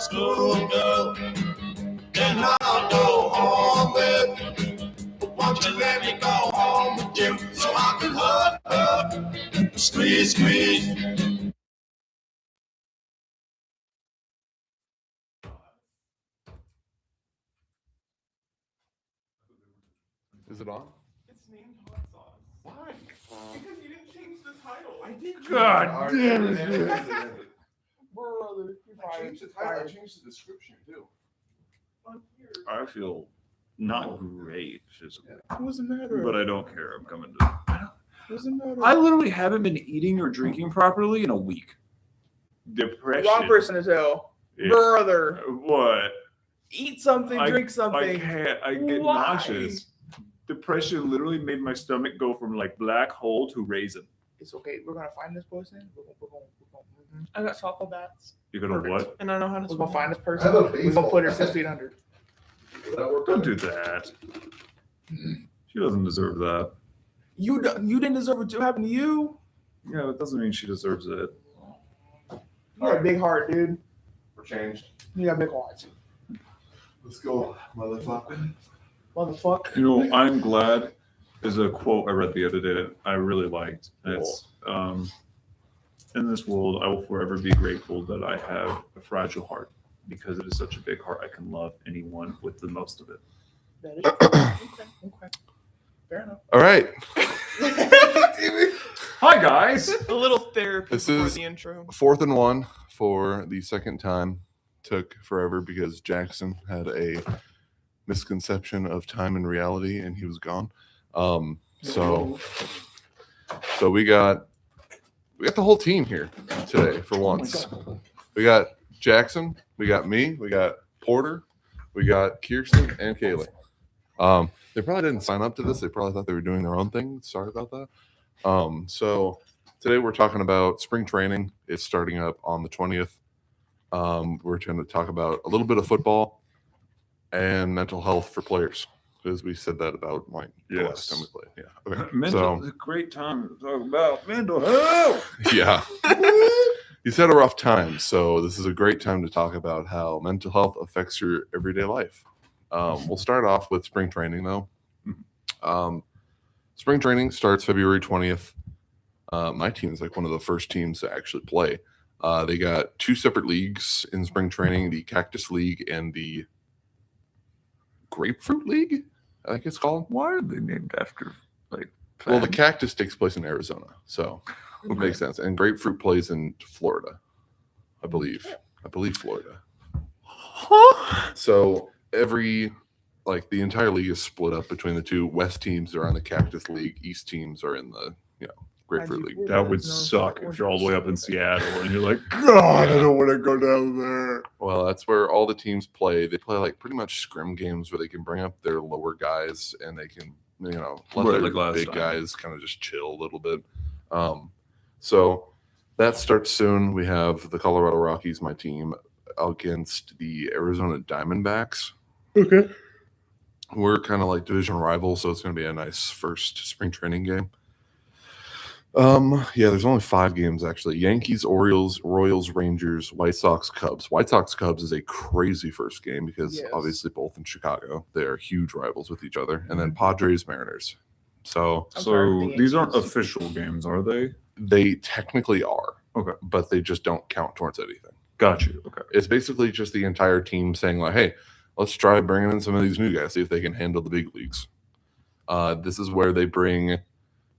schoolgirl, then I'll go home with. Won't you let me go home with you so I can hug, squeeze, squeeze. Is it on? It's named Hot Sauce. Why? Because you didn't change the title. I did. God damn it. Brother, I changed the title. I changed the description too. I feel not great physically, What's the matter? but I don't care. I'm coming to. What's the matter? I literally haven't been eating or drinking properly in a week. Depression. Wrong person to tell. Yeah. Brother. What? Eat something, drink something. I can't. I get Why? nauseous. Depression literally made my stomach go from like black hole to raisin. It's okay. We're gonna find this person. I got chocolate bats. You're gonna Perfect. what? And I know how to. We're gonna find this I person. have a We're gonna baseball put her bat. 6 feet under. Don't do that. She doesn't deserve that. You didn't deserve what happened to you. Yeah, that doesn't mean she deserves it. You got a big heart, dude. We're changed. You got a big heart. Let's go, motherfucker. Motherfucker. You know, I'm glad is a quote I read the other day that I really liked. It's in this world, I will forever be grateful that I have a fragile heart because it is such a big heart. I can love anyone with the most of it. That is okay. Fair enough. All right. Hi guys. A little therapy This before is- the intro. 4th and 1 for the second time. Took forever because Jackson had a misconception of time and reality, and he was gone. So we got the whole team here today for once. We got Jackson, we got me, we got Porter, we got Kirsten, and Kaylee. They probably didn't sign up to this. They probably thought they were doing their own thing. Sorry about that. So today we're talking about spring training. It's starting up on the 20th. We're going to talk about a little bit of football and mental health for players, because we said that about like the last time we played. Yeah. Okay. Mental, it's a great time to talk about mental health. Yeah. He's had a rough time, so this is a great time to talk about how mental health affects your everyday life. We'll start off with spring training, though. Spring training starts February 20th. My team is like one of the first teams to actually play. They got 2 separate leagues in spring training, the Cactus League and the Grapefruit League, I think it's called. Why are they named after like? Well, the Cactus takes place in Arizona, so it makes sense. And Grapefruit plays in Florida, I believe. Florida. So the entire league is split up between the 2. West teams are on the Cactus League. East teams are in the Grapefruit League. That would suck if you're all the way up in Seattle and you're like, God, I don't want to go down there. Well, that's where all the teams play. They play like pretty much scrim games where they can bring up their lower guys and they can, let Right, their like last big time. guys kind of just chill a little bit. So that starts soon. We have the Colorado Rockies, my team, against the Arizona Diamondbacks. Okay. We're kind of like division rivals, so it's going to be a nice first spring training game. There's only 5 games actually. Yankees, Orioles, Royals, Rangers, White Sox, Cubs. White Sox, Cubs is a crazy first game because obviously both in Chicago. They are huge rivals with each other. And then Padres, Mariners. So these aren't official games, are they? they technically are. Okay. But they just don't count towards anything. Got you. Okay. It's basically just the entire team saying like, hey, let's try bringing in some of these new guys, see if they can handle the big leagues. This is where they bring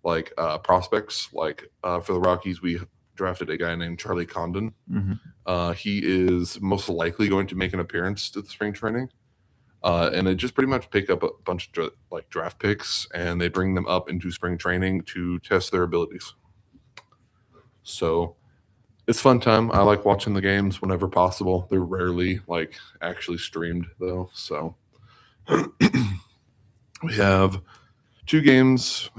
prospects. For the Rockies, we drafted a guy named Charlie Condon. Mm-hmm. He is most likely going to make an appearance to the spring training. And they just pretty much pick up a bunch of draft picks and they bring them up into spring training to test their abilities. So it's fun time. I like watching the games whenever possible. They're rarely actually streamed though. So we have 4 games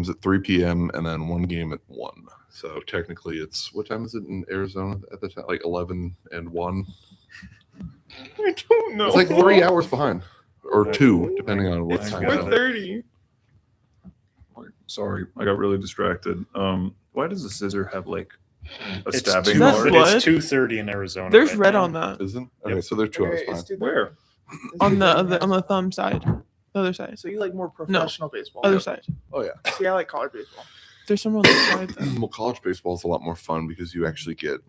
at 3 p.m. and then 1 game at 1. So technically it's, what time is it in Arizona at the time? 11 and 1. I don't know. It's 3 hours behind or 2, depending on what It's time. 4:30. Sorry, I got really distracted. Why does the scissor have A It's stabbing That's card. blood? It's 2:30 in Arizona. There's right red now. on that. Isn't? Okay, so they're 2 hours Okay, behind. Where? on the thumb side, the other side, So you like more professional baseball? other side. Oh yeah. See, I like college baseball. There's some on the side though. Well, college baseball is a lot more fun because you actually get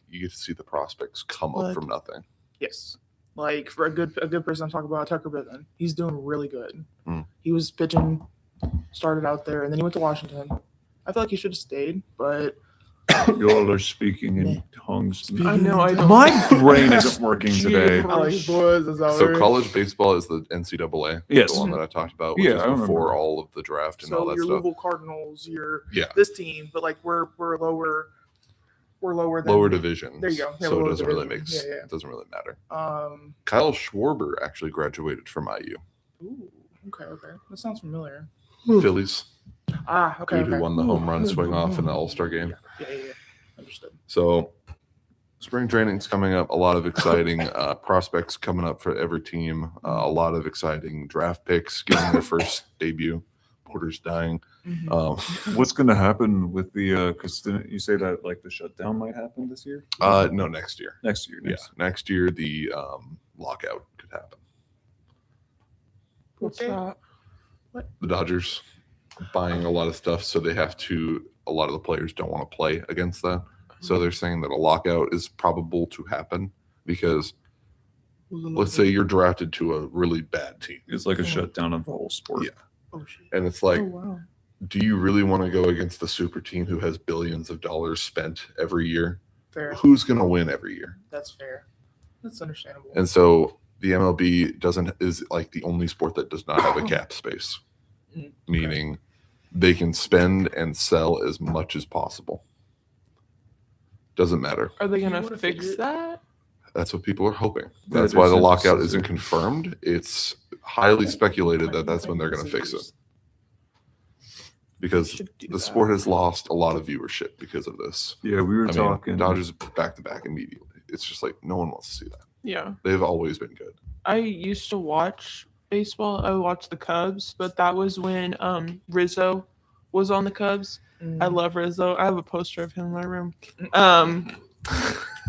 you get to see the prospects come up Blood. from nothing. Yes. Like for a good person I'm talking about, Tucker Bittman. He's doing really good. Mm. He was pitching, started out there, and then he went to Washington. I feel like he should have stayed, but You all are speaking in tongues. I know. I don't. My brain isn't working today. I like boys. That's how So it is. college baseball is the NCAA. Yes. The one that I talked about, which Yeah, is I remember. before all of the draft and all So that your stuff. Louisville Cardinals, your Yeah. this team, but like we're lower. We're lower than Lower divisions. There you go. Yeah, So it lower doesn't really division. make Yeah, yeah. it doesn't really matter. Um. Kyle Schwarber actually graduated from IU. Ooh, okay. That sounds familiar. Phillies. Ah. Okay. Dude okay. who won the home run swing off in the All-Star game. Yeah. Understood. So spring training's coming up. A lot of exciting prospects coming up for every team. A lot of exciting draft picks getting their first debut. Porter's dying. Mhm. What's going to happen with the? Because didn't you say that like the shutdown might happen this year? No, next year. Next year. Yeah, next year the lockout could happen. What's Okay. that? The Dodgers buying a lot of stuff, so they have to. A lot of the players don't want to play against that, so they're saying that a lockout is probable to happen because let's say you're drafted to a really bad team, It's like a shutdown of the whole sport. Yeah. Oh shit. and it's like, Oh wow. do you really want to go against the super team who has billions of dollars spent every year? Fair. Who's going to win every year? That's fair. That's understandable. And so the MLB is like the only sport that does not have a cap space, Mm, meaning they can spend and sell as much as possible. Doesn't matter. Are they You gonna wanna fix figure it- that? That's what people are hoping. Yeah, That's why the it's lockout just- isn't confirmed. It's highly speculated that that's when they're going to fix it because Should do the that. sport has lost a lot of viewership because of this. Yeah, we were I mean, talking. Dodgers back to back immediately. It's just like no one wants to see that. Yeah. They've always been good. I used to watch baseball. I watched the Cubs, but that was when Rizzo was on the Cubs. Mm. I love Rizzo. I have a poster of him in my room.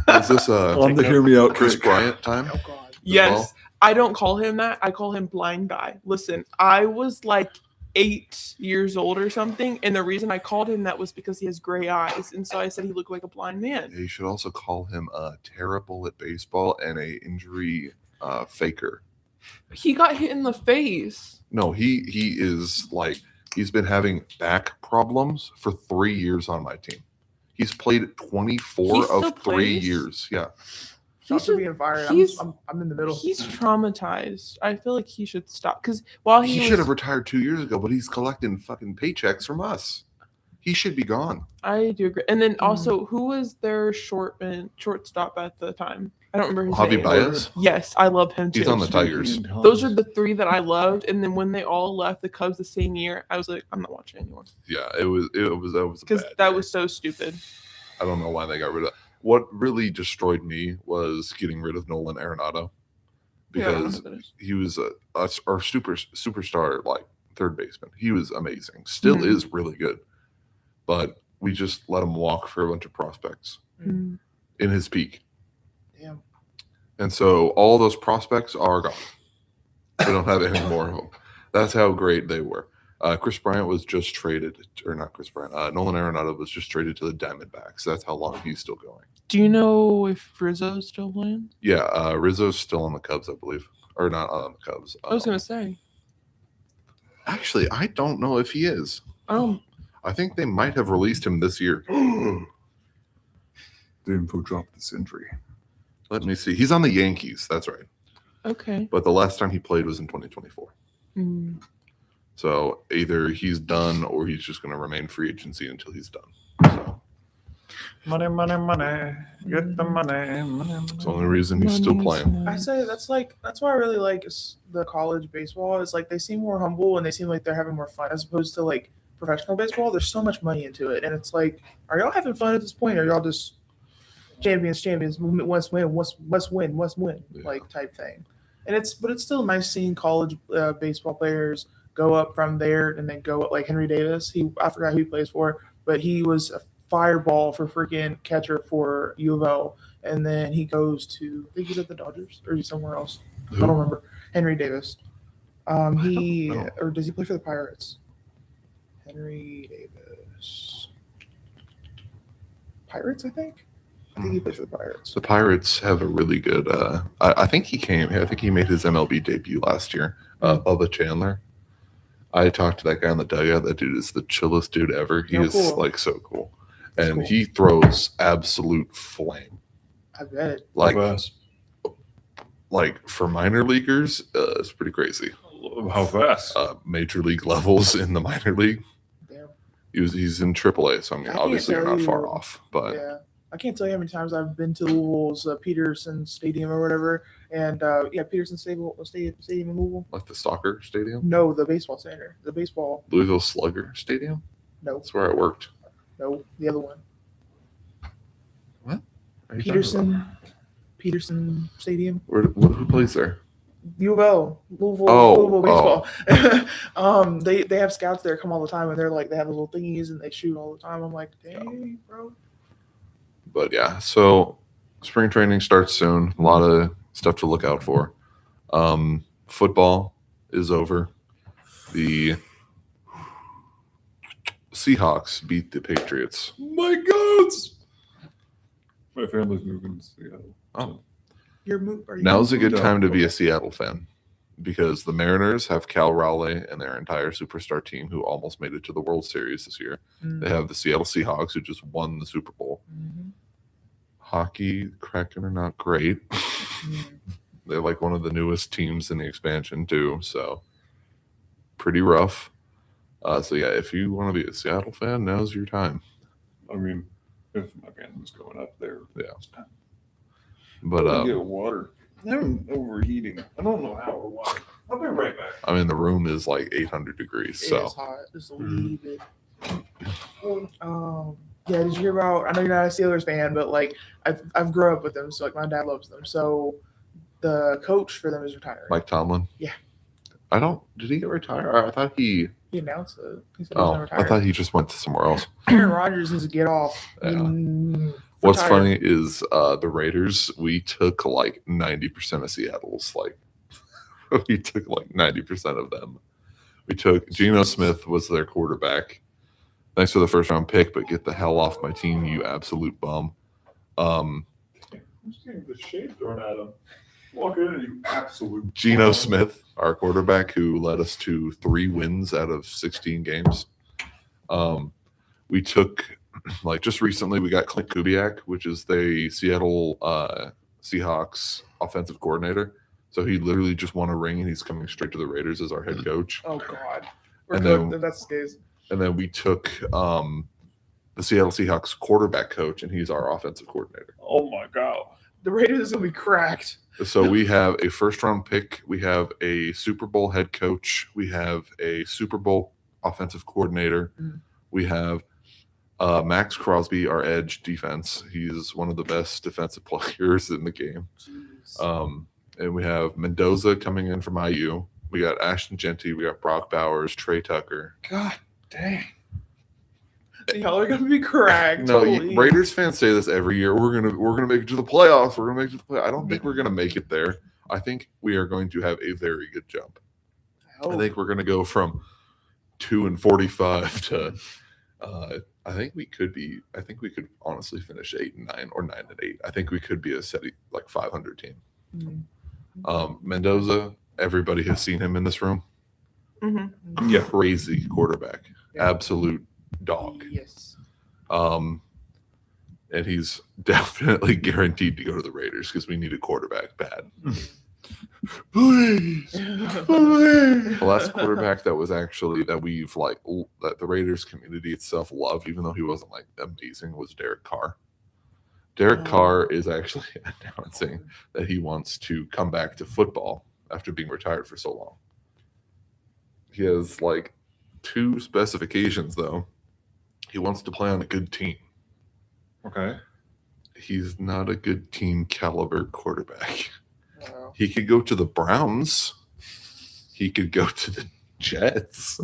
Is this on the hear me out, Chris Chris. Bryant time? Oh god. Yes. I don't call him that. I call him blind guy. Listen, I was like 8 years old or something, and the reason I called him that was because he has gray eyes, and so I said he looked like a blind man. You should also call him terrible at baseball and a injury faker. He got hit in the face. No, he is like he's been having back problems for 3 years on my team. He's played 24 He still of 3 plays? years. Yeah. Shots should- are being fired. he's- I'm in the middle. He's traumatized. I feel like he should stop because while He he, should was, have retired 2 years ago, but he's collecting fucking paychecks from us. He should be gone. I do agree. And then Mm. also, who was their shortstop at the time? I don't remember his Javi name. Baez, Yes, I love him too. he's on the Tigers. Those are the three that I loved. And then when they all left the Cubs the same year, I was like, I'm not watching anymore Yeah, that was a because bad that year. was so stupid. I don't know why they got rid of. What really destroyed me was getting rid of Nolan Arenado Yeah, I don't know because who that is. he was our superstar like third baseman. He was amazing. Still Mhm. is really good, but we just let him walk for a bunch of prospects Mm. in his peak, Damn. and so all those prospects are gone. We don't have any more of them. That's how great they were. Chris Bryant was just traded, or not Chris Bryant. Nolan Arenado was just traded to the Diamondbacks. That's how long he's still going. Do you know if Rizzo's still playing? Yeah, Rizzo's still on the Cubs, I believe, or not on the Cubs. I was gonna say. Actually, I don't know if he is. Oh, I think they might have released him this year. The info dropped this injury. Let me see. He's on the Yankees. That's right. okay. But the last time he played was in 2024. Mm. So either he's done or he's just going to remain free agency until he's done. So Money, money, money. Get the money. Money, it's the only reason he's still playing. I say that's why I really like the college baseball. Is like they seem more humble and they seem like they're having more fun as opposed to like professional baseball. There's so much money into it, and it's like, are y'all having fun at this point? Or are y'all just champions, must win, Yeah. like type thing? And it's still nice seeing college baseball players go up from there and then go up like Henry Davis. I forgot who he plays for, but he was fireball for freaking catcher for U of L. And then he goes to, I think he's at the Dodgers or is he somewhere else? I don't remember. Henry Davis. He know. or does he play for the Pirates? Henry Davis. Pirates, I think. I think he plays for the Pirates. The Pirates have a really good. I think he made his MLB debut last year. Bubba Chandler. I talked to that guy in the dugout. That dude is the chillest dude ever. He Oh, is cool. like so cool, That's and cool. he throws absolute flame. I bet. Like fast? for minor leaguers, it's pretty crazy. How fast? Major league levels in the minor league. Damn. He's in AAA, so I mean, I can't obviously you're tell not far you- off. But Yeah. I can't tell you how many times I've been to Louisville's Peterson Stadium or whatever. And Peterson Stadium in Louisville. like the soccer stadium, No, the baseball center. The baseball. Louisville Slugger Stadium. No, That's where I worked. no, the other one. What? Are you talking about? Peterson Stadium. Who plays there? U of L, Louisville, Oh, Louisville baseball. They have scouts there come all the time, and they're like they have those little thingies and they shoot all the time. I'm like, dang, bro. But yeah, so spring training starts soon. A lot of stuff to look out for. Football is over. The Seahawks beat the Patriots. My goats. My family's moving to Seattle. Oh. Are you Now's a good Yeah. time to be a Seattle fan because the Mariners have Cal Raleigh and their entire superstar team who almost made it to the World Series this year. Mm. They have the Seattle Seahawks who just won the Super Bowl. Mhm. Hockey, Kraken are not great. Mm. They're like one of the newest teams in the expansion too, so pretty rough. So yeah, if you want to be a Seattle fan, now's your time. I mean, if my family's going up there, Yeah. it's time. But I'll get water. I'm overheating. I don't know how or why. I'll be right back. I mean, the room is like 800 degrees, It so is hot. Just a wee bit. Yeah, did you hear about? I know you're not a Steelers fan, but like I've grown up with them, so like my dad loves them. So the coach for them is retiring. Mike Tomlin. Yeah. Did he get retired? I thought he. He announced it. He said he was Oh, gonna retire. I thought he just went to somewhere else. Aaron Rodgers needs to get off. Yeah. Mm, What's retire. funny is the Raiders. We took like 90% of Seattle's. Like we took like 90% of them. We took Geno Smith was their quarterback. Thanks for the first round pick, but get the hell off my team, you absolute bum. I'm just getting the shade thrown at him. Walk in and you absolute. Geno Smith, our quarterback, who led us to 3 wins out of 16 games. We took, like just recently, we got Clint Kubiak, which is the Seattle Seahawks offensive coordinator. So he literally just won a ring, and he's coming straight to the Raiders as our head coach. Oh God. We're And cooked then- if that's the case. And then we took the Seattle Seahawks quarterback coach, and he's our offensive coordinator. Oh my god. The Raiders is gonna be cracked. So we have a first round pick. We have a Super Bowl head coach. We have a Super Bowl offensive coordinator. Mm. We have Max Crosby, our edge defense. He's one of the best defensive players in the game. Jeez. And we have Mendoza coming in from IU. We got Ashton Genty. We got Brock Bowers, Trey Tucker. God dang. Y'all are gonna be cracked. No, Holy- Raiders fans say this every year. We're gonna make it to the playoffs. We're gonna make it to the playoffs. I don't think we're gonna make it there. I think we are going to have a very good jump. Oh, I think we're gonna go from 2-45 to. I think we could honestly finish 8-9 or 9-8. I think we could be a steady like 500 team. Mm. Mendoza. Everybody has seen him in this room. Mhm. Yeah. Crazy quarterback, Yeah. absolute dog. Yes. And he's definitely guaranteed to go to the Raiders because we need a quarterback bad. Please. The last quarterback that was actually that the Raiders community itself loved, even though he wasn't like amazing, was Derek Carr. Derek Oh. Carr is actually announcing that he wants to come back to football after being retired for so long. He has like 2 specifications though. He wants to play on a good team. Okay. He's not a good team caliber quarterback. Wow. He could go to the Browns. He could go to the Jets.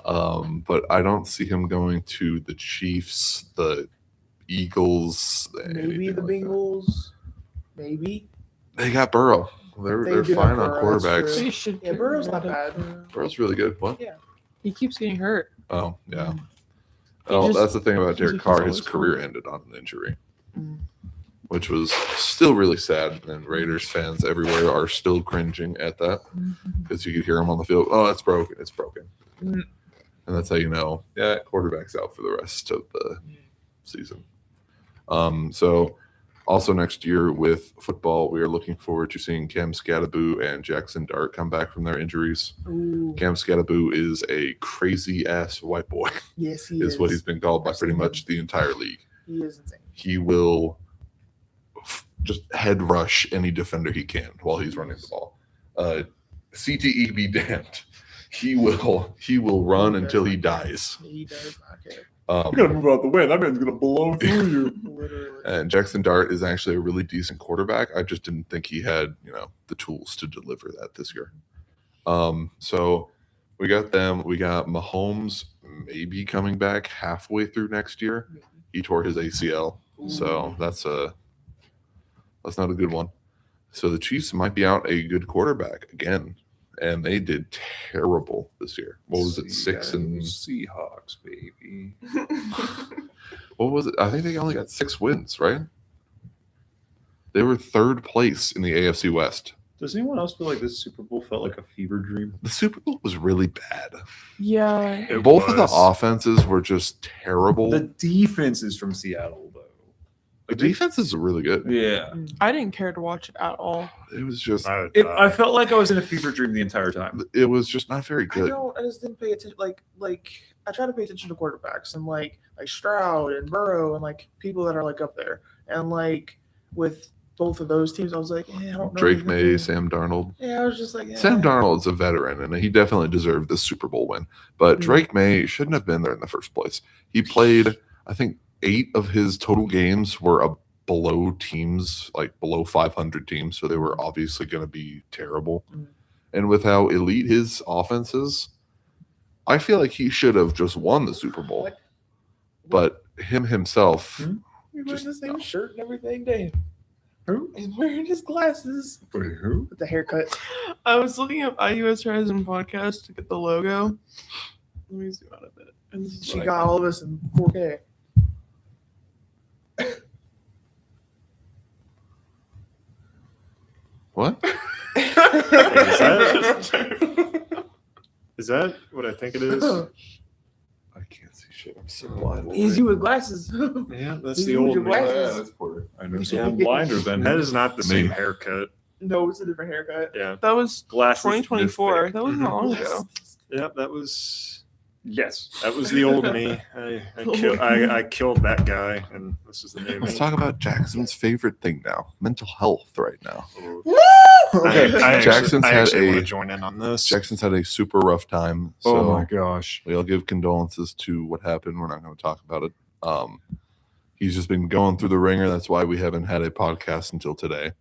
But I don't see him going to the Chiefs, the Eagles, Maybe anything the like that. Bengals. Maybe. They got Burrow. They're They they're do have fine on Burrow, that's quarterbacks. true. They should Yeah, get Burrow's rid not of bad. Burrow. Burrow's really good. What? Yeah. He keeps getting hurt. Oh yeah. Mm. Oh, just- that's the thing about he's Derek like Carr. he's His always career hurt. ended on an injury, Mm. which was still really sad. And Raiders fans everywhere are still cringing at that because you could hear him on the field. Oh, it's broken. It's broken. Mm. And that's how you know, yeah, quarterback's out for the rest of the season. So also next year with football, we are looking forward to seeing Cam Scattaboo and Jackson Dart come back from their injuries. Ooh. Cam Scattaboo is a crazy ass white boy, Yes, he is what he's been called by I've pretty seen him. much the entire league. He is insane. He will just head rush any defender he can while he's running the ball. CTE be damned. He will run until he dies. He does not care. move out the way. That man's gonna blow through you. Literally. And Jackson Dart is actually a really decent quarterback. I just didn't think he had, the tools to deliver that this year. So we got them. We got Mahomes maybe coming back halfway through next year. He tore his ACL, so that's not a good one. So the Chiefs might be out a good quarterback again, and they did terrible this year. What was it? 6 and Seahawks, baby. what was it? I think they only got 6 wins, right? They were 3rd place in the AFC West. Does anyone else feel like this Super Bowl felt like a fever dream? The Super Bowl was really bad. Yeah. Both of the offenses were just terrible. The The defenses from Seattle, though. defenses are really good. Yeah. I didn't care to watch it at all. It was just I felt like I was in a fever dream the entire time. it was just not very I good. just didn't pay attention. Like I try to pay attention to quarterbacks and like Stroud and Burrow and like people that are like up there. And like with both of those teams, I was like, I don't know. Drake May, anything. Sam Darnold. Yeah, I was just like, Sam Darnold's a veteran, and he definitely deserved the Super Bowl win. But Drake May shouldn't have been there in the first place. He played, I think, 8 of his total games were below teams, like below 500 teams, so they were obviously going to be terrible. Mm. And with how elite his offense is, I feel like he should have just won the Super Bowl. What? But him himself, You're wearing just the same no. shirt and everything, Dave. Who? He's wearing his glasses Wait, who? with the haircut. I was looking up IUS Horizon podcast to get the logo. Let me zoom out a bit. And this is She what I got all of us in 4K. what? Is that what I think it is? I can't see shit. I'm so blind. He's you with glasses. Yeah, that's He's the you with old your me. glasses. that's Porter. I know Yeah. someone blinder than That is not the Me. same haircut. No, it's a different haircut. Yeah, That was glasses. 2024. this That was not long ago. thick. Yep, that was. Yes, that was the old me. I killed that guy, and this is the new Let's me. talk about Jackson's favorite thing now: mental health. Right now, Jackson's I had actually want a- to join in on this. Jackson's had a super rough time. So Oh my gosh. we all give condolences to what happened. We're not going to talk about it. He's just been going through the ringer. That's why we haven't had a podcast until today.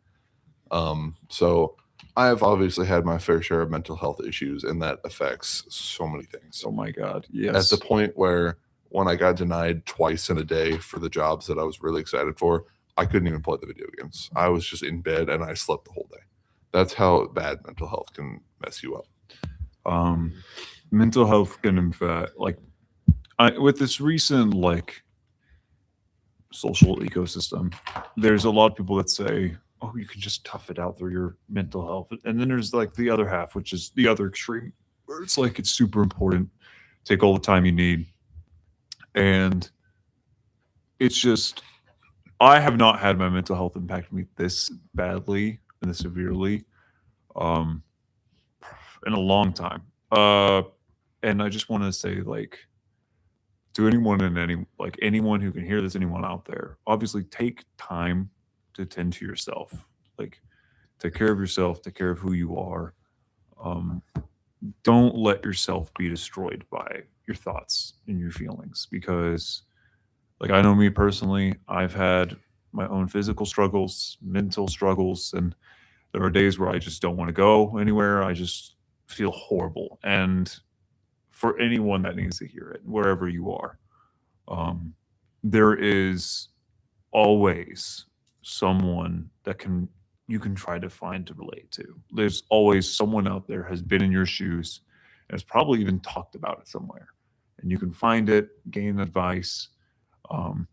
So I have obviously had my fair share of mental health issues, and that affects so many things. Oh my God. Yes. At the point where when I got denied twice in a day for the jobs that I was really excited for, I couldn't even play the video games. I was just in bed and I slept the whole day. That's how bad mental health can mess you up. Mental health can impact with this recent social ecosystem, there's a lot of people that say, oh, you can just tough it out through your mental health. And then there's the other half, which is the other extreme, where it's it's super important. Take all the time you need. And it's just, I have not had my mental health impact me this badly and this severely in a long time. And I just want to say, to anyone anyone who can hear this, anyone out there, obviously take time to tend to yourself. Take care of yourself, take care of who you are. Don't let yourself be destroyed by your thoughts and your feelings, because I know me personally, I've had my own physical struggles, mental struggles, and there are days where I just don't want to go anywhere. I just feel horrible. And for anyone that needs to hear it, wherever you are. There is always someone that you can try to find to relate to. There's always someone out there has been in your shoes and has probably even talked about it somewhere. And you can find it, gain advice, and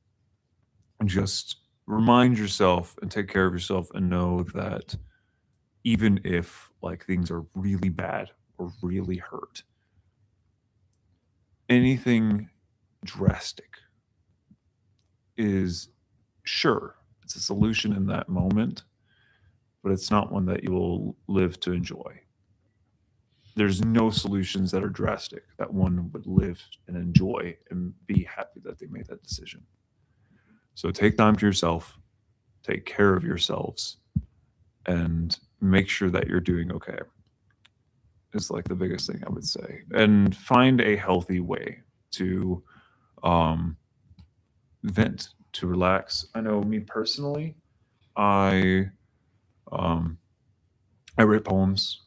just remind yourself and take care of yourself and know that even if like things are really bad or really hurt, anything drastic is sure, it's a solution in that moment, but it's not one that you will live to enjoy. There's no solutions that are drastic that one would live and enjoy and be happy that they made that decision. So take time to yourself, take care of yourselves, and make sure that you're doing okay. Is like the biggest thing I would say. And find a healthy way to vent, to relax. I know me personally, I write poems,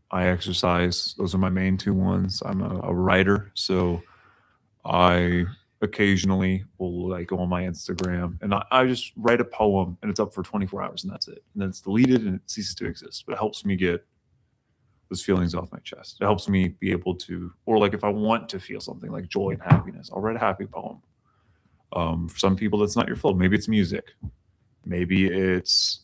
I exercise. Those are my main two ones. I'm a writer, so I occasionally will like go on my Instagram and I just write a poem and it's up for 24 hours and that's it. And then it's deleted and it ceases to exist. But it helps me get those feelings off my chest. It helps me be able to, or like if I want to feel something like joy and happiness, I'll write a happy poem. For some people, that's not your flow. Maybe it's music. Maybe it's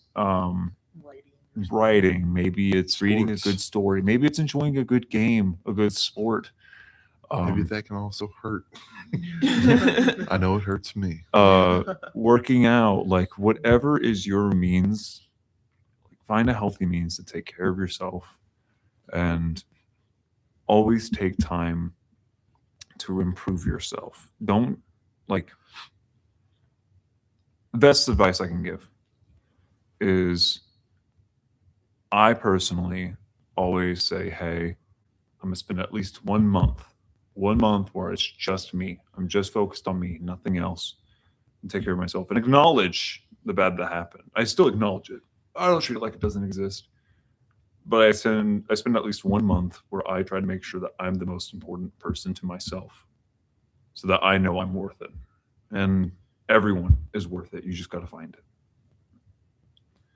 writing. Maybe it's reading a good story. Maybe it's enjoying a good game, a good sport. Maybe that can also hurt. I know it hurts me. Working out, like whatever is your means, find a healthy means to take care of yourself and always take time to improve yourself. Don't like, the best advice I can give is I personally always say, hey, I'm going to spend at least 1 month where it's just me. I'm just focused on me, nothing else, and take care of myself and acknowledge the bad that happened. I still acknowledge it. I don't treat it like it doesn't exist. But I spend at least 1 month where I try to make sure that I'm the most important person to myself so that I know I'm worth it. And everyone is worth it. You just got to find it.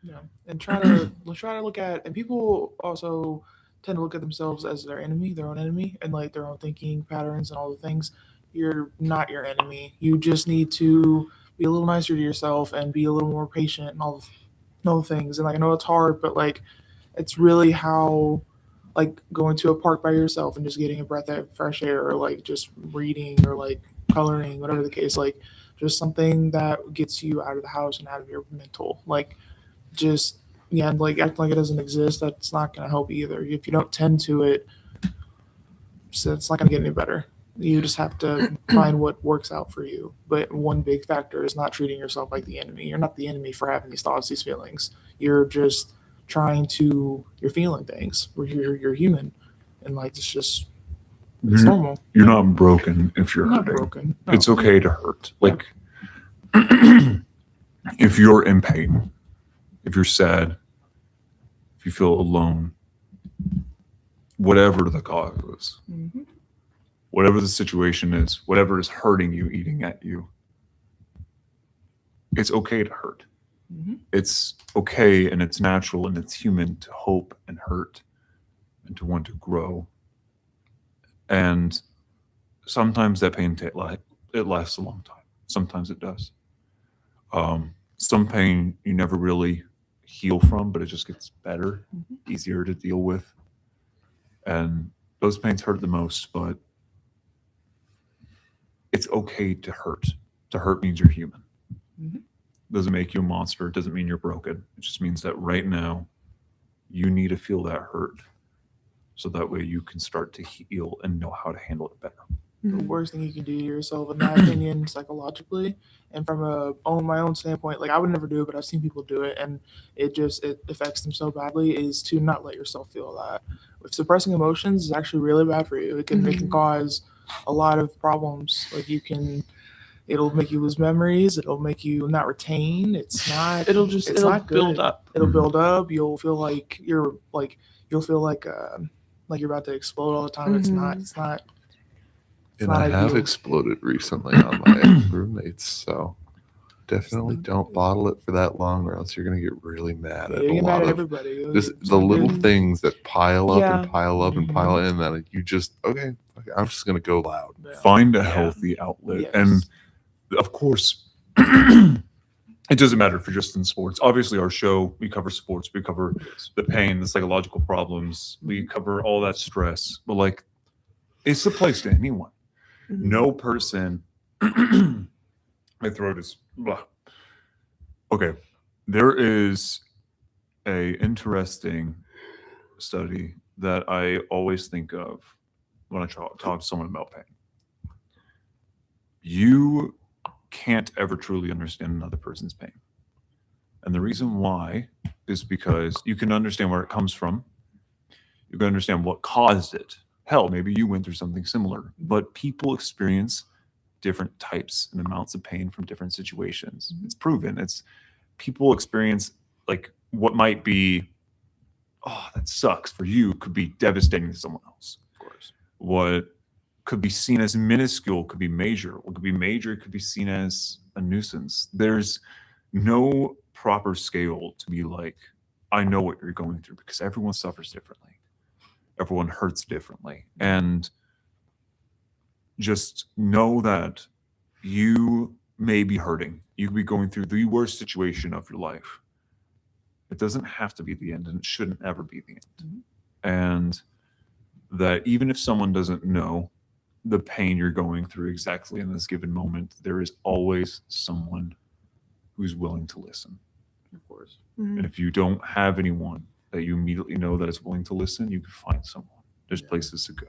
Yeah, and try to look at, and people also tend to look at themselves as their enemy, their own enemy, and like their own thinking patterns and all the things. You're not your enemy. You just need to be a little nicer to yourself and be a little more patient and all the things. And like I know it's hard, but like it's really how, like going to a park by yourself and just getting a breath of fresh air, or like just reading or like coloring, whatever the case, like just something that gets you out of the house and out of your mental, like just, yeah, like acting like it doesn't exist, that's not going to help either. If you don't tend to it, so it's not going to get any better. You just have to find what works out for you. But one big factor is not treating yourself like the enemy. You're not the enemy for having these thoughts, these feelings. You're just you're feeling things. You're human, and like it's normal. You're not broken if you're Not hurting. broken. No. It's okay to hurt. Like if you're in pain, if you're sad, if you feel alone, whatever the cause is, Mhm. whatever the situation is, whatever is hurting you, eating at you, it's okay to hurt. Mhm. It's okay and it's natural and it's human to hope and hurt and to want to grow. And sometimes that pain it lasts a long time. Sometimes it does. Some pain you never really heal from, but it just gets better, easier to deal with. And those pains hurt the most, but it's okay to hurt. To hurt means you're human. Mhm. Doesn't make you a monster. It doesn't mean you're broken. It just means that right now you need to feel that hurt so that way you can start to heal and know how to handle it better. The worst thing you can do to yourself, in my opinion, psychologically, and from my own standpoint, like I would never do it, but I've seen people do it, and it affects them so badly, is to not let yourself feel that. If suppressing emotions is actually really bad for you, it can cause a lot of problems. Like it'll make you lose memories. It'll make you not retain. It's not. It'll it's it'll not good. build up. It'll build up. You'll feel like you're about to explode all the time. It's not. And not I have ideal. exploded recently on my roommates, so definitely don't bottle it for that long, or else you're gonna get really mad Yeah, at you a get mad lot at of everybody. just It's the not little good. things that pile up Yeah. and pile up and pile in that you just okay, I'm just gonna go loud. Yeah. Find a Yeah. healthy outlet. Yes. And of course, it doesn't matter if you're just in sports. Obviously, our show, we cover sports, we cover the pain, the psychological problems, we cover all that stress. But like, it's applies to anyone. Mhm. No person. My throat is. Blah. Okay, there is a interesting study that I always think of when I talk to someone about pain. You can't ever truly understand another person's pain. And the reason why is because you can understand where it comes from. You can understand what caused it. Hell, maybe you went through something similar, but people experience different types and amounts of pain from different situations. It's proven. It's people experience like what might be, oh, that sucks for you could be devastating to someone else. Of course. What could be seen as minuscule could be major. What could be major could be seen as a nuisance. There's no proper scale to be like, I know what you're going through because everyone suffers differently. Everyone hurts differently. And just know that you may be hurting. You could be going through the worst situation of your life. It doesn't have to be the end, and it shouldn't ever be the end. And that even if someone doesn't know the pain you're going through exactly in this given moment, there is always someone who's willing to listen. Of course. Mhm. And if you don't have anyone that you immediately know that is willing to listen, you can find someone. There's places to go.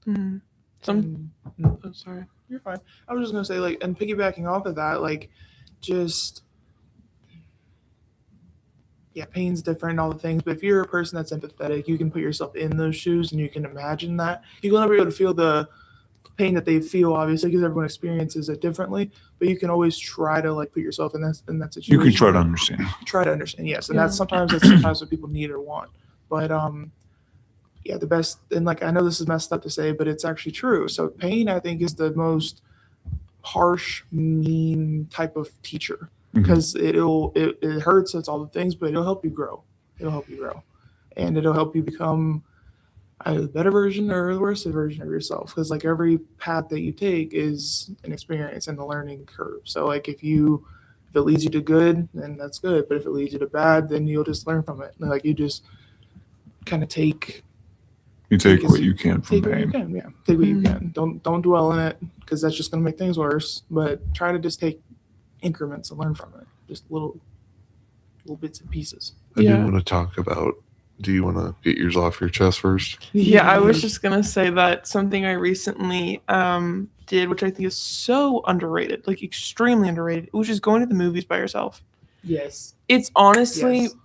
Mhm. Some. Oh, sorry. You're fine. I was just gonna say, like, and piggybacking off of that, like, just yeah, pain's different and all the things. But if you're a person that's empathetic, you can put yourself in those shoes and you can imagine that. You'll never be able to feel the pain that they feel, obviously, because everyone experiences it differently. But you can always try to like put yourself in that situation. You can try to understand. Try to understand, yes, and Yeah. that's sometimes what people need or want. But yeah, the best, and like I know this is messed up to say, but it's actually true. So pain, I think, is the most harsh, mean type of teacher because it hurts. It's all the things, but it'll help you grow. It'll help you grow, and it'll help you become either the better version or the worst version of yourself. Because like every path that you take is an experience and a learning curve. So like if it leads you to good, then that's good. But if it leads you to bad, then you'll just learn from it. Like you just kind of take You take what you can from what you pain. can, yeah. Take what you can. Don't dwell in it because that's just gonna make things worse. But try to just take increments and learn from it. Just little bits and pieces. I do Yeah. want to talk about. Do you want to get yours off your chest first? Yeah, I was just gonna say that something I recently did, which I think is so underrated, like extremely underrated, which is going to the movies by yourself. Yes. It's honestly Yes.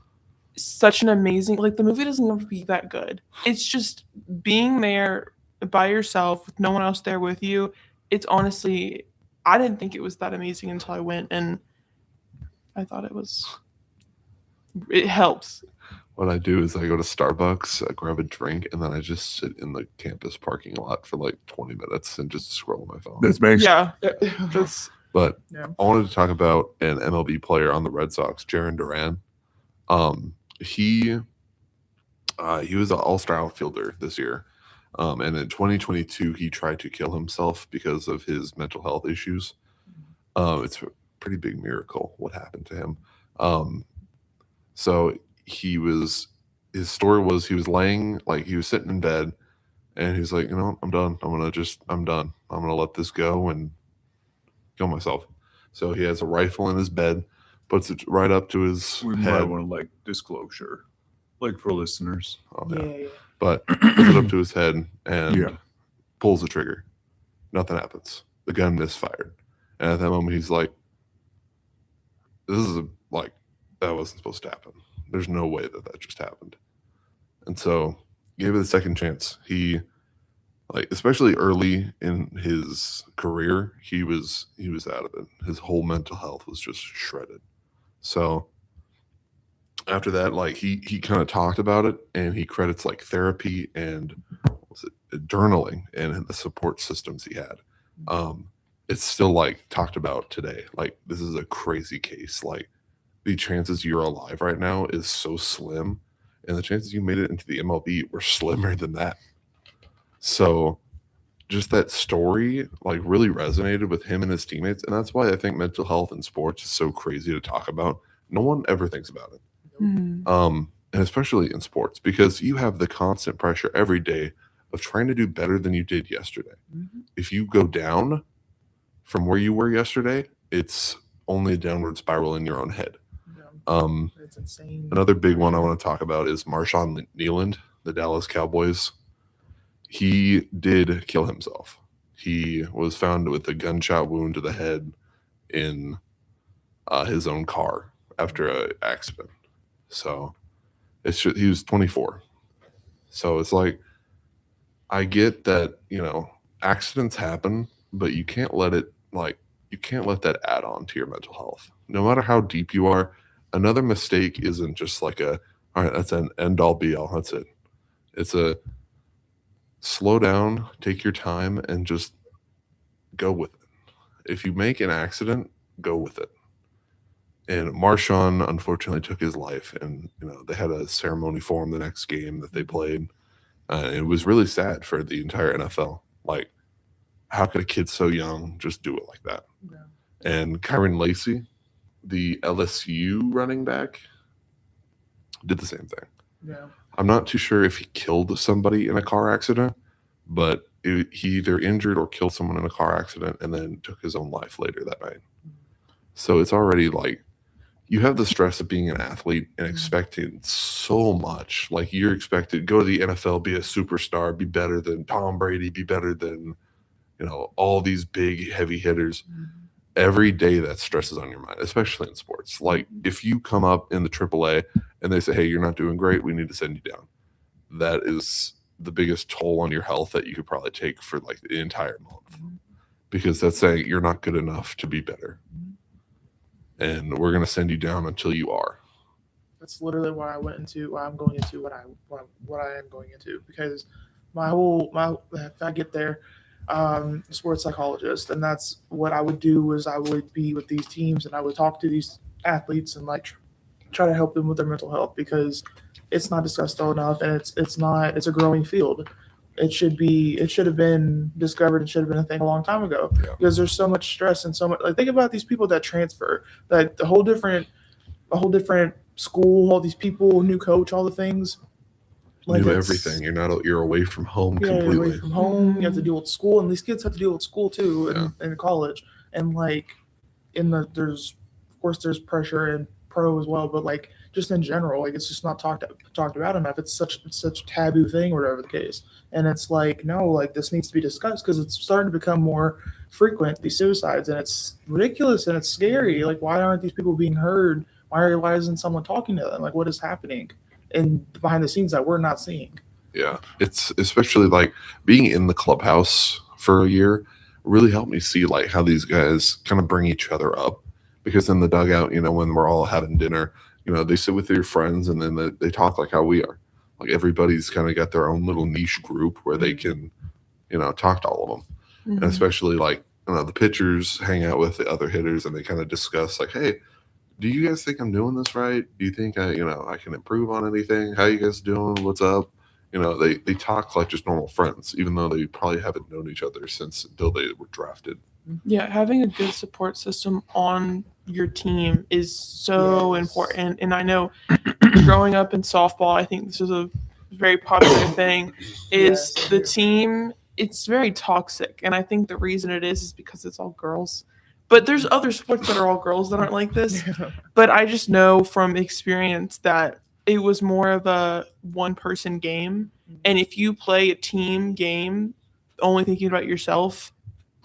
such an amazing, like the movie doesn't have to be that good. It's just being there by yourself with no one else there with you. It's honestly, I didn't think it was that amazing until I went, and I thought it helps. What I do is I go to Starbucks, I grab a drink, and then I just sit in the campus parking lot for like 20 minutes and just scroll on my phone. That's based. Yeah, that's But Yeah. I wanted to talk about an MLB player on the Red Sox, Jaron Duran. He was an all-star outfielder this year. And in 2022, he tried to kill himself because of his mental health issues. It's a pretty big miracle what happened to him. So his story was he was laying, like he was sitting in bed and he's like, I'm done. I'm done. I'm going to let this go and kill myself. So he has a rifle in his bed, puts it right up to his We might head. want to like disclosure, like for listeners. Oh, Yeah. yeah. Yeah. But puts it up to his head and Yeah. pulls the trigger. Nothing happens. The gun misfired. And at that moment, he's like, that wasn't supposed to happen. There's no way that just happened. And so gave it a second chance. He, especially early in his career, he was out of it. His whole mental health was just shredded. So after that, he kind of talked about it, and he credits therapy and journaling and the support systems he had. it's still like talked about today. Like this is a crazy case. Like the chances you're alive right now is so slim, and the chances you made it into the MLB were slimmer than that. So just that story like really resonated with him and his teammates, and that's why I think mental health in sports is so crazy to talk about. No one ever thinks about it. And especially in sports, because you have the constant pressure every day of trying to do better than you did yesterday. If you go down from where you were yesterday, it's only a downward spiral in your own head. It's insane. Another big one I want to talk about is Marshawn Nealand, the Dallas Cowboys. He did kill himself. He was found with a gunshot wound to the head in his own car after an accident. So it's just, he was 24. So it's like, I get that, you know, accidents happen, but you can't let it you can't let that add on to your mental health. No matter how deep you are, another mistake isn't just like all right, that's an end all be all. That's it. It's a slow down, take your time, and just go with it. If you make an accident, go with it. And Marshawn unfortunately took his life, and you know they had a ceremony for him the next game that they played. It was really sad for the entire NFL. Like, how could a kid so young just do it like that? Yeah. And Kyron Lacey, the LSU running back, did the same thing. Yeah. I'm not too sure if he killed somebody in a car accident, but he either injured or killed someone in a car accident and then took his own life later that night. So it's already like you have the stress of being an athlete and expecting so much. Like you're expected go to the NFL, be a superstar, be better than Tom Brady, be better than, you know, all these big heavy hitters. Every day that stress is on your mind, especially in sports. Like if you come up in the AAA and they say, hey, you're not doing great, we need to send you down. That is the biggest toll on your health that you could probably take for like the entire month. Because that's saying you're not good enough to be better. And we're going to send you down until you are. That's literally why I'm going into what I am going into, because if I get there, sports psychologist, and that's what I would do is I would be with these teams and I would talk to these athletes and like try to help them with their mental health, because it's not discussed enough, and it's a growing field. It should have been discovered. It should have been a thing a long time ago, because there's so much stress and so much. Like think about these people that transfer, like a whole different school, all these people, new coach, all the things. Like do everything. You're away from home completely. You're away from home. You have to deal with school, and these kids have to deal with school too, in college. And like there's pressure and pro as well, but like just in general, like it's just not talked about enough. It's such a taboo thing, or whatever the case. And it's like, no, like this needs to be discussed, because it's starting to become more frequent, these suicides, and it's ridiculous and it's scary. Like, why aren't these people being heard? Why isn't someone talking to them? Like, what is happening and behind the scenes that we're not seeing? Yeah, it's especially like being in the clubhouse for a year really helped me see like how these guys kind of bring each other up, because in the dugout, you know, when we're all having dinner, you know, they sit with their friends and then they talk like how we are. Like everybody's kind of got their own little niche group where they can, you know, talk to all of them. And especially like, you know, the pitchers hang out with the other hitters and they kind of discuss like, hey, do you guys think I'm doing this right? Do you think I can improve on anything? How you guys doing? What's up? You know, they talk like just normal friends, even though they probably haven't known each other until they were drafted. Yeah, having a good support system on your team is so important. And I know growing up in softball, I think this is a very popular thing, is the team, it's very toxic. And I think the reason it is because it's all girls. But there's other sports that are all girls that aren't like this. But I just know from experience that it was more of a one-person game. And if you play a team game only thinking about yourself,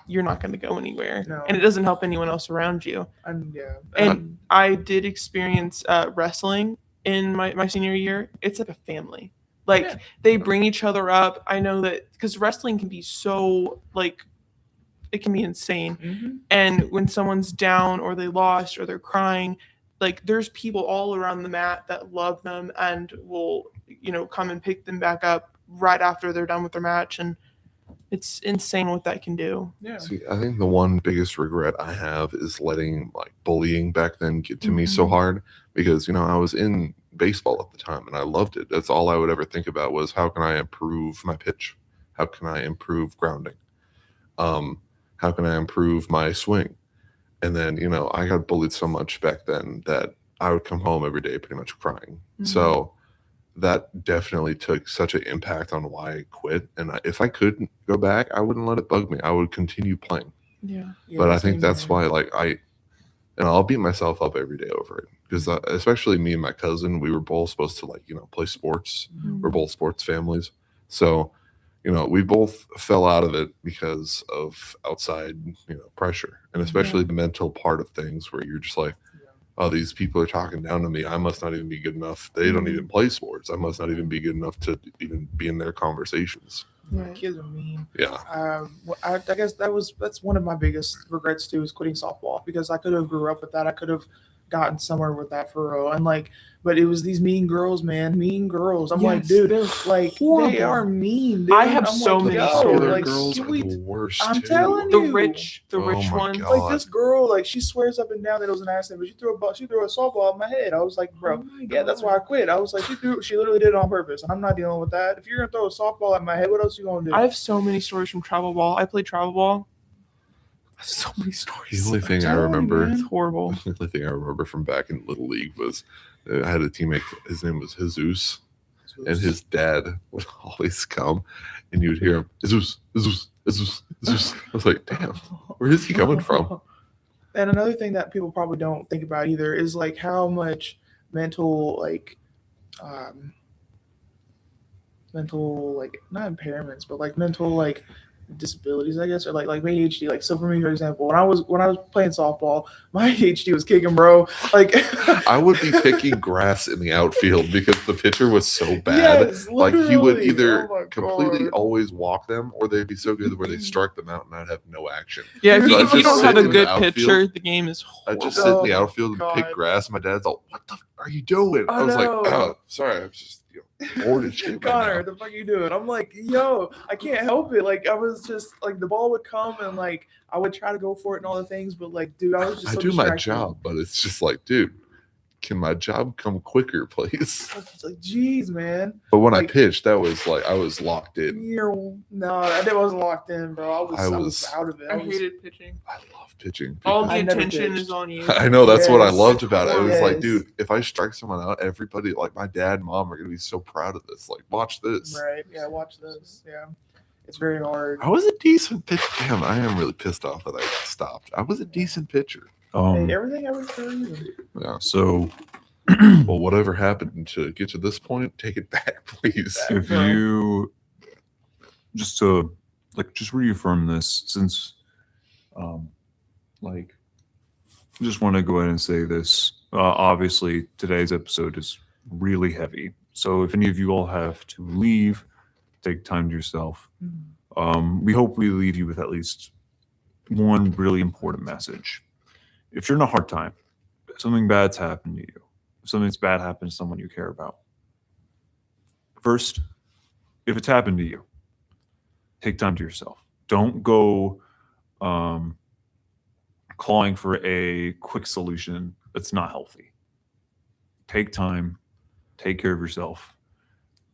you're not going to go anywhere. No. And it doesn't help anyone else around you. And I did experience wrestling in my senior year. It's like a family. Like they bring each other up. I know that because wrestling can be so like, it can be insane. And when someone's down or they lost or they're crying, like there's people all around the mat that love them and will, you know, come and pick them back up right after they're done with their match. And It's insane what that can do. Yeah. See, I think the one biggest regret I have is letting like bullying back then get to me so Mhm. hard because I was in baseball at the time and I loved it. That's all I would ever think about was how can I improve my pitch? How can I improve grounding? How can I improve my swing? And then, I got bullied so much back then that I would come home every day pretty much crying. Mhm. So that definitely took such an impact on why I quit. And if I could go back, I wouldn't let it bug me. I would continue playing. Yeah. But I same think that's here. why, I'll beat myself up every day over it because especially me and my cousin, we were both supposed to play sports. We're both sports families. So, we both fell out of it because of outside, pressure and especially the mental part of things where you're just like, oh, these people are talking down to me. I must not even be good enough. They don't even play sports. I must not even be good enough to even be in their conversations. Right. Kids are mean. Yeah. I guess that's one of my biggest regrets too is quitting softball because I could have grew up with that. I could have gotten somewhere with that for real. And but it was these mean girls, man. Mean girls. I'm like, Yes, dude, they're like horrible. they are mean. Dude. I have I'm so like, many yo, stories. like, girls can are we- the worst. I'm too. telling The you. rich Oh my ones. God. Like this girl, like she swears up and down that it was an accident, but she threw a softball at my head. I was like, bro, Oh my yeah, that's why I God. quit. I was like, she literally did it on purpose, and I'm not dealing with that. If you're gonna throw a softball at my head, what else you gonna do? I have so many stories from travel ball. I played travel ball. So many The stories. only thing I telling you, remember, man. It's horrible. the only thing I remember from back in Little League was I had a teammate. His name was Jesus, and his dad would always come, and you would hear him, Jesus, Jesus, Jesus, Jesus. I was like, damn, where is he coming from? And another thing that people probably don't think about either is like how much mental not impairments, but like mental disabilities, I guess, or like ADHD. Like so for me, for example, when I was playing softball, my ADHD was kicking, bro. Like I would be picking grass in the outfield because the pitcher was so bad. Yes, Like he would literally. either Oh my completely God. always walk them, or they'd be so good where they strike them out, and I'd have no action. Yeah, if So you, I if you just don't have sit a in good the outfield. pitcher, the game is I horrible. just sit in the Oh, outfield and pick God. grass. My dad's all, "What the are you doing?" I I was like, know. "Oh, sorry, I was just bored as shit right Connor, now." the fuck you doing? I'm like, yo, I can't help it. Like I was just like the ball would come and like I would try to go for it and all the things, but like, dude, I was just I so do my distracted. job, but it's just like, dude, can my job come quicker, please? I was just like, geez, man. But when I Like- pitched, that was like I was locked in. No, I wasn't locked in, bro. I was was- out of it. I was- hated pitching. I love pitching. All because- the I never attention pitched. is on you. I know that's what I Yes. loved about it. It was like, Yes. dude, if I strike someone out, everybody, like my dad, and mom, are gonna be so proud of this. Like, watch this. Right. Yeah, watch this. Yeah. It's very hard. I was a decent pitcher. Damn, I am really pissed off that I stopped. I was a decent pitcher. Hey, everything happens for a reason. Yeah. So Well, whatever happened to get to this point, take it back, please. if Right. you just to just reaffirm this, since just want to go ahead and say this. Obviously, today's episode is really heavy. So if any of you all have to leave, take time to yourself. We hope we leave you with at least one really important message. If you're in a hard time, if something bad's happened to you, if something's bad happened to someone you care about, first, if it's happened to you, take time to yourself. Don't go clawing for a quick solution that's not healthy. Take time, take care of yourself,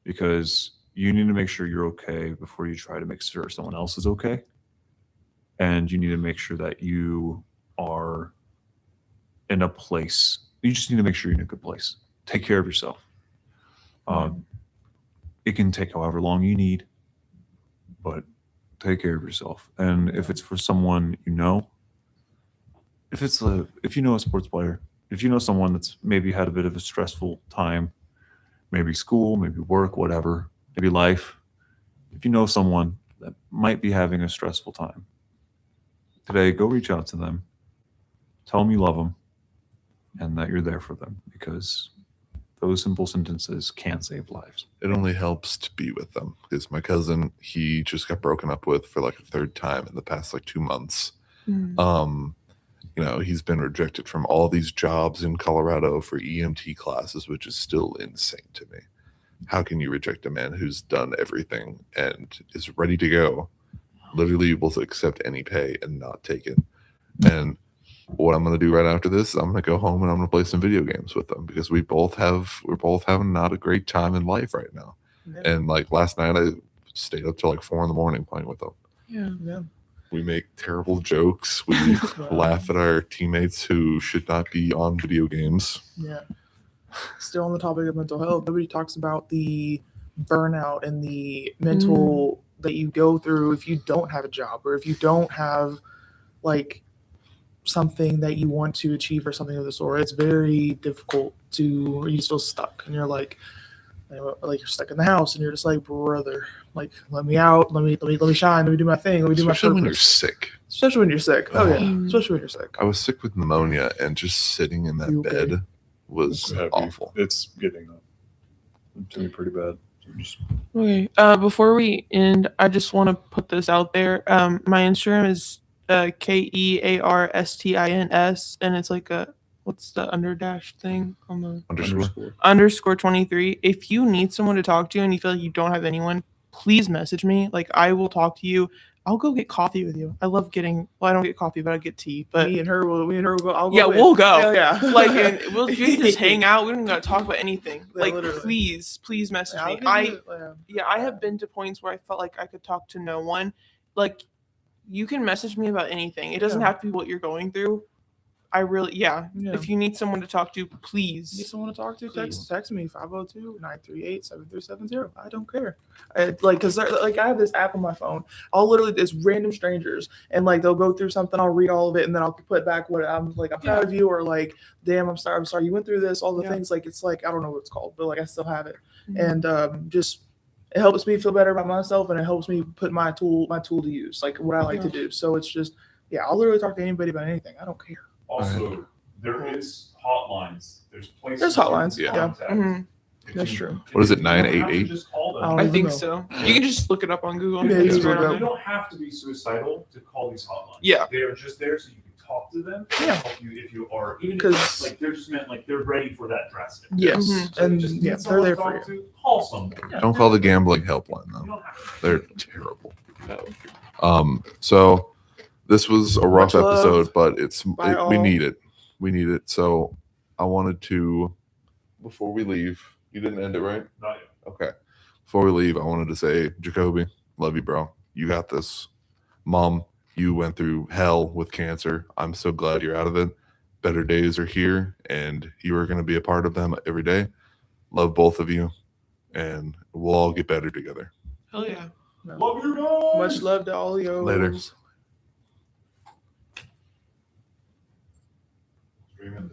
because you need to make sure you're okay before you try to make sure someone else is okay. And you need to make sure that you are in a place. You just need to make sure you're in a good place. Take care of yourself. It can take however long you need, but take care of yourself. And if it's for someone you know, if you know a sports player, if you know someone that's maybe had a bit of a stressful time, maybe school, maybe work, whatever, maybe life, if you know someone that might be having a stressful time, today go reach out to them, tell them you love them, and that you're there for them, because those simple sentences can save lives. It only helps to be with them because my cousin, he just got broken up with for like a third time in the past 2 months. Mm. He's been rejected from all these jobs in Colorado for EMT classes, which is still insane to me. How can you reject a man who's done everything and is ready to go Literally will accept any pay and not take it. And what I'm gonna do right after this, I'm gonna go home and I'm gonna play some video games with them because we're both having not a great time in life right now. Yeah. And like last night, I stayed up till like 4 a.m. playing with them. Yeah. Yeah. We make terrible jokes. We laugh at our teammates who should not be on video games. Yeah. Still on the topic of mental health, nobody talks about the burnout and the mental that you go through if you don't have a job or if you don't have like something that you want to achieve or something of the sort. It's very difficult to, or you feel stuck and you're like you're stuck in the house and you're just like, brother, like let me out, let me shine, let me do my thing, let me do my Especially when you're purpose. sick. Especially when you're sick. Oh yeah, Mm. especially when you're sick. I was sick with pneumonia, and just sitting in that You okay? bed was It's heavy. awful. It's getting to be pretty bad. So just Okay. Before we end, I just want to put this out there. My Instagram is KEARSTINS, and it's like a what's the underdash thing on the Underscore. _23. If you need someone to talk to and you feel like you don't have anyone, please message me. Like I will talk to you. I'll go get coffee with you. I love getting. Well, I don't get coffee, but I get tea. But me and her will go. I'll go yeah, with. we'll go. Hell yeah. Like, and we can just hang out. We don't gotta talk about anything. Yeah, Like, literally. please message Yeah, I'll me. give you- yeah. Yeah, I have been to points where I felt like I could talk to no one. Like, you can message me about anything. It doesn't Yeah. have to be what you're going through. Yeah. If you need someone to talk to, Need please. someone to talk to? Please. Text me 502-938-7370. I don't care. Because I have this app on my phone. I'll literally it's random strangers and like they'll go through something. I'll read all of it and then I'll put back what I'm like. I'm proud of you, or like, damn, I'm sorry you went through this. All the Yeah. things like it's like I don't know what it's called, but like I still have it. Mhm. And just it helps me feel better about myself and it helps me put my tool to use, like what I like to Yeah. do. So it's just I'll literally talk to anybody about anything. I don't care. also, there is hotlines. There's places. There's hotlines, you can yeah. contact. Mhm. If That's you- true. What is it, you don't have to 988? Just call them. I don't I even think know. so. You can just look it up on Google. Yeah, and you it's can right look on it You there. don't have to be suicidal to call these hotlines. Yeah. They are just there so you can talk to them. Yeah. Help you if you are, even if 'Cause- like they're just meant like they're ready for that drastic. Yes, Mhm. So you and just need yeah, they're someone there to for talk you. to, call someone. Don't call the gambling helpline You though. don't have to. They're terrible. So this was a rough Much love episode, but by we all. need it. We need it. So I wanted to, before we leave, you didn't end it right? Not yet. Okay. Before we leave, I wanted to say, Jacoby, love you, bro. You got this. Mom, you went through hell with cancer. I'm so glad you're out of it. Better days are here, and you are going to be a part of them every day. Love both of you, and we'll all get better together. Hell yeah. Love you guys. Much love to all you. Later. Streaming.